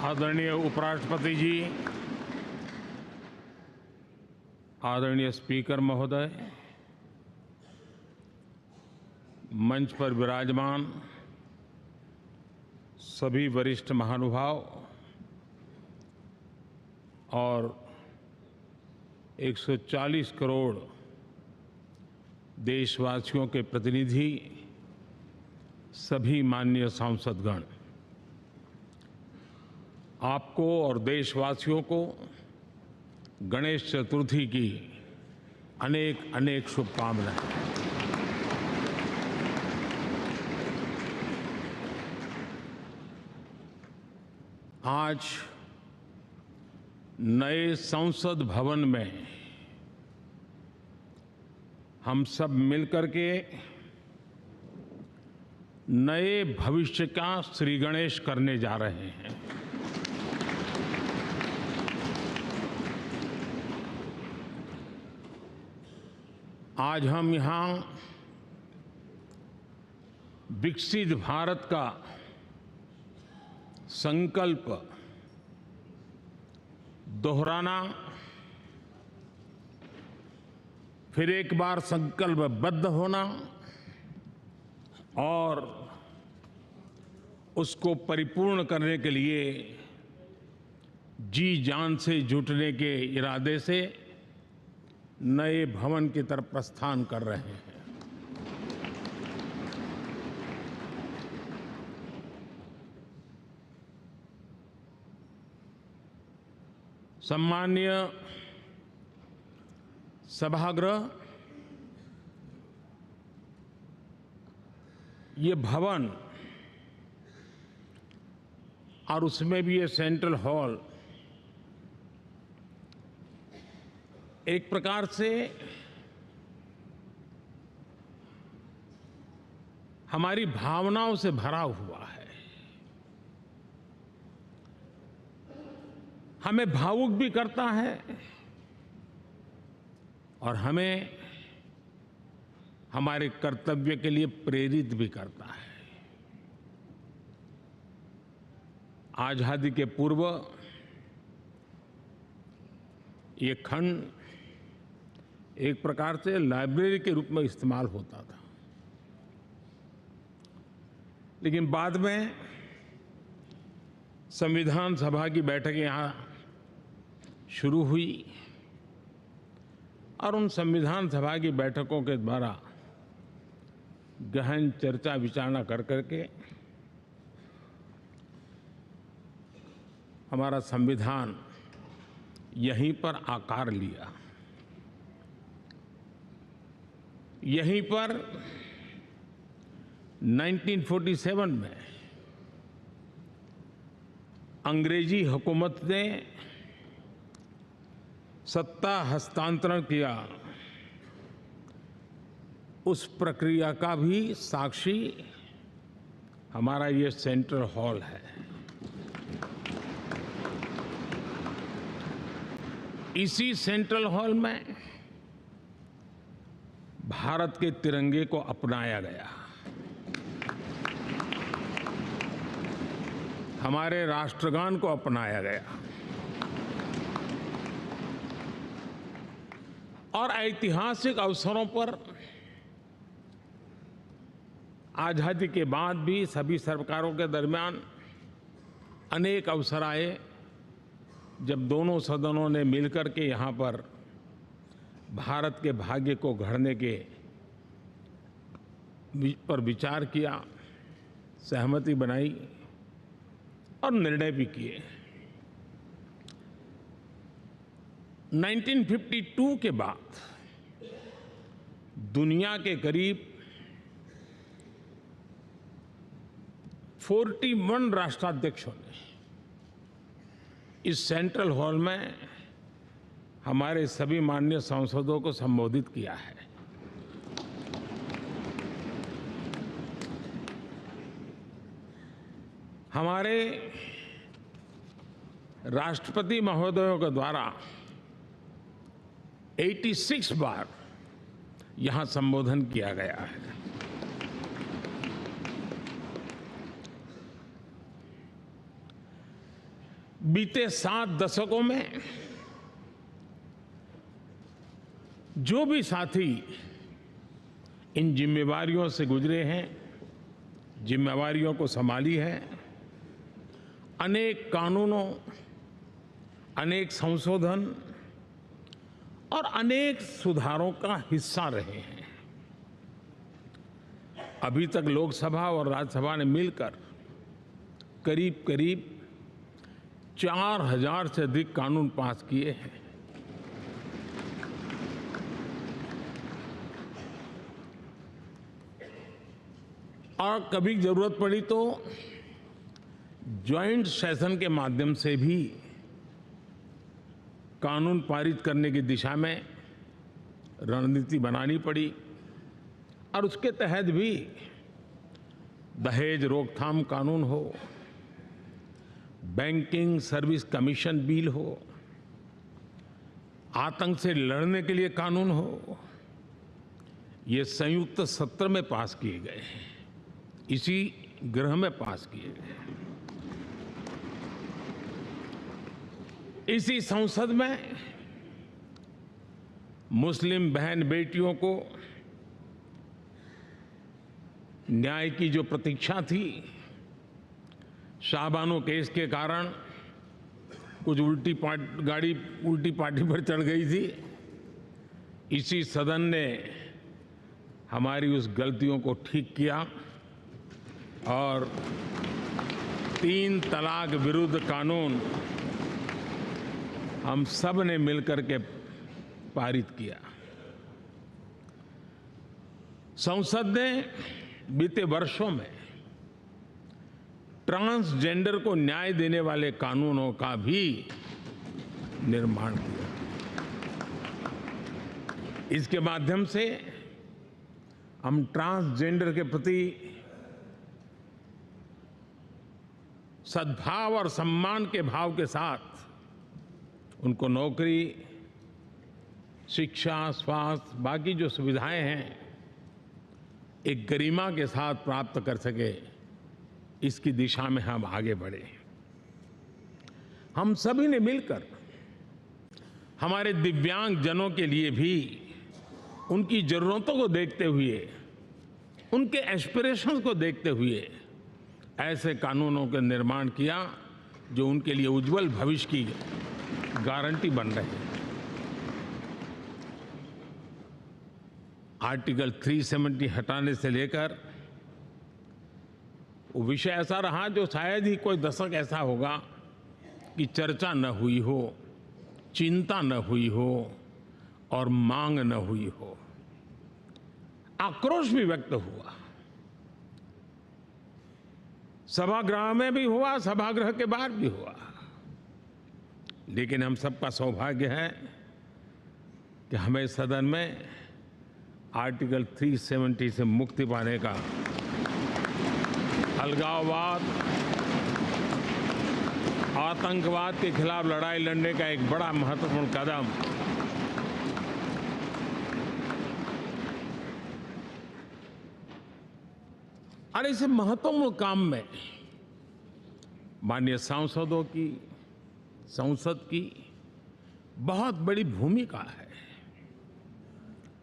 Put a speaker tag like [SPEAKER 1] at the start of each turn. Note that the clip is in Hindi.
[SPEAKER 1] आदरणीय उपराष्ट्रपति जी, आदरणीय स्पीकर महोदय, मंच पर विराजमान सभी वरिष्ठ महानुभाव और 140 करोड़ देशवासियों के प्रतिनिधि, सभी माननीय सांसदगण, आपको और देशवासियों को गणेश चतुर्थी की अनेक अनेक शुभकामनाएं। आज नए संसद भवन में हम सब मिलकर के नए भविष्य का श्री गणेश करने जा रहे हैं। आज हम यहाँ विकसित भारत का संकल्प दोहराना, फिर एक बार संकल्पबद्ध होना और उसको परिपूर्ण करने के लिए जी जान से जुटने के इरादे से नए भवन की तरफ प्रस्थान कर रहे हैं। सम्माननीय सभागृह, ये भवन और उसमें भी ये सेंट्रल हॉल एक प्रकार से हमारी भावनाओं से भरा हुआ है। हमें भावुक भी करता है और हमें हमारे कर्तव्य के लिए प्रेरित भी करता है। आजादी के पूर्व ये खंड एक प्रकार से लाइब्रेरी के रूप में इस्तेमाल होता था, लेकिन बाद में संविधान सभा की बैठकें यहाँ शुरू हुई और उन संविधान सभा की बैठकों के द्वारा गहन चर्चा विचारणा कर करके हमारा संविधान यहीं पर आकार लिया। यहीं पर 1947 में अंग्रेजी हुकूमत ने सत्ता हस्तांतरण किया, उस प्रक्रिया का भी साक्षी हमारा ये सेंट्रल हॉल है। इसी सेंट्रल हॉल में भारत के तिरंगे को अपनाया गया, हमारे राष्ट्रगान को अपनाया गया और ऐतिहासिक अवसरों पर आजादी के बाद भी सभी सरकारों के दरमियान अनेक अवसर आए जब दोनों सदनों ने मिलकर के यहाँ पर भारत के भाग्य को गढ़ने के पर विचार किया, सहमति बनाई और निर्णय भी किए। 1952 के बाद दुनिया के करीब 41 राष्ट्राध्यक्षों ने इस सेंट्रल हॉल में हमारे सभी माननीय सांसदों को संबोधित किया है। हमारे राष्ट्रपति महोदयों के द्वारा 86 बार यहाँ संबोधन किया गया है। बीते 7 दशकों में जो भी साथी इन जिम्मेवारियों से गुजरे हैं, जिम्मेवारियों को संभाली है, अनेक कानूनों, अनेक संशोधन और अनेक सुधारों का हिस्सा रहे हैं। अभी तक लोकसभा और राज्यसभा ने मिलकर करीब करीब 4000 से अधिक कानून पास किए हैं। और कभी जरूरत पड़ी तो ज्वाइंट सेशन के माध्यम से भी कानून पारित करने की दिशा में रणनीति बनानी पड़ी और उसके तहत भी दहेज रोकथाम कानून हो, बैंकिंग सर्विस कमीशन बिल हो, आतंक से लड़ने के लिए कानून हो, ये संयुक्त सत्र में पास किए गए हैं, इसी गृह में पास किए गए। इसी संसद में मुस्लिम बहन बेटियों को न्याय की जो प्रतीक्षा थी, शाहबानो केस के कारण कुछ गाड़ी उल्टी पार्टी पर चढ़ गई थी, इसी सदन ने हमारी उस गलतियों को ठीक किया और 3 तलाक विरुद्ध कानून हम सब ने मिलकर के पारित किया। संसद ने बीते वर्षों में ट्रांसजेंडर को न्याय देने वाले कानूनों का भी निर्माण किया। इसके माध्यम से हम ट्रांसजेंडर के प्रति सद्भाव और सम्मान के भाव के साथ उनको नौकरी, शिक्षा, स्वास्थ्य, बाकी जो सुविधाएं हैं, एक गरिमा के साथ प्राप्त कर सके, इसकी दिशा में हम आगे बढ़े। हम सभी ने मिलकर हमारे दिव्यांग जनों के लिए भी उनकी जरूरतों को देखते हुए, उनके एस्पिरेशंस को देखते हुए ऐसे कानूनों का निर्माण किया जो उनके लिए उज्जवल भविष्य की गारंटी बन रहे हैं। आर्टिकल 370 हटाने से लेकर वो विषय ऐसा रहा जो शायद ही कोई दशक ऐसा होगा कि चर्चा न हुई हो, चिंता न हुई हो और मांग न हुई हो। आक्रोश भी व्यक्त हुआ, सभागृह में भी हुआ, सभागृह के बाहर भी हुआ, लेकिन हम सबका सौभाग्य है कि हमें सदन में आर्टिकल 370 से मुक्ति पाने का, अलगाववाद, आतंकवाद के खिलाफ लड़ाई लड़ने का एक बड़ा महत्वपूर्ण कदम और इस महत्वपूर्ण काम में माननीय सांसदों की, संसद की बहुत बड़ी भूमिका है।